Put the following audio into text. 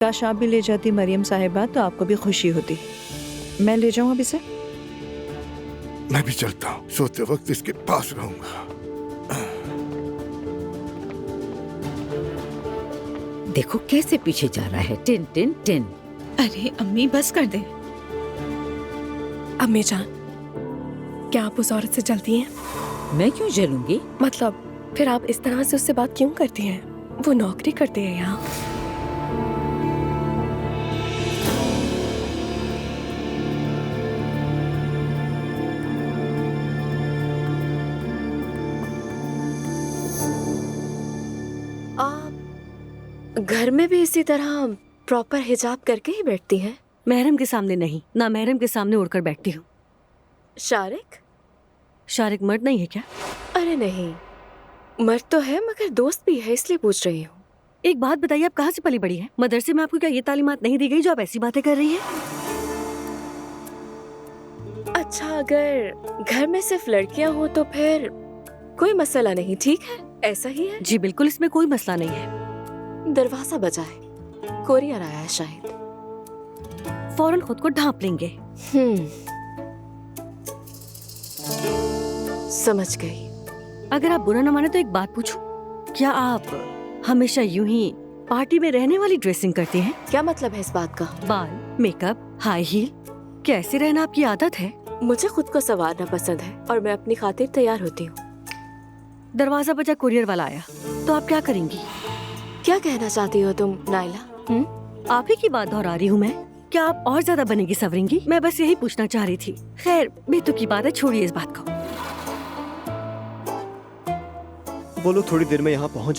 काश आप भी ले जाती मरियम साहिबा तो आपको भी खुशी होती। मैं ले जाऊं अब इसे? मैं भी चलता हूँ, सोते वक्त इसके पास रहूंगा। देखो कैसे पीछे जा रहा है, टिन टिन टिन। अरे अम्मी बस कर दे। अम्मी जान, क्या आप उस औरत से जलती हैं? मैं क्यों जलूंगी? मतलब फिर आप इस तरह से उससे बात क्यों करती हैं? वो नौकरी करती है यहाँ। आप घर में भी इसी तरह प्रॉपर हिजाब करके ही बैठती हैं? महरम के सामने नहीं, ना महरम के सामने उड़कर बैठती हूँ। शारिक? शारिक मर्द नहीं है क्या? अरे नहीं, मर्द तो है मगर दोस्त भी है, इसलिए पूछ रही हूँ। एक बात बताइए, आप कहाँ से पली बड़ी हैं? मदरसे में आपको क्या ये तालीमात नहीं दी गई जो आप ऐसी बातें कर रही हैं? अच्छा, अगर घर में सिर्फ लड़कियाँ हो तो फिर कोई मसला नहीं, ठीक है? ऐसा ही है? जी बिल्कुल, इसमें कोई मसला नहीं है। दरवाजा बजा है, कोरियर आया है शायद। फौरन खुद को ढांप लेंगे। समझ गई। अगर आप बुरा न माने तो एक बात पूछूं, क्या आप हमेशा यूं ही पार्टी में रहने वाली ड्रेसिंग करती हैं? क्या मतलब है इस बात का? बाल, मेकअप, हाई हील, कैसे रहना आपकी आदत है? मुझे खुद को संवारना पसंद है और मैं अपनी खातिर तैयार होती हूँ। दरवाजा बजा, कुरियर वाला आया, तो आप क्या करेंगी? क्या कहना चाहती हो तुम नाइला? आप ही की बात दोहरा रही हूँ मैं। क्या आप और ज्यादा बनेगी सवरेंगी? मैं बस यही पूछना चाह रही थी। खैर बेतुकी बात है, छोड़िए इस बात को। वो लोग थोड़ी देर में यहाँ पहुँच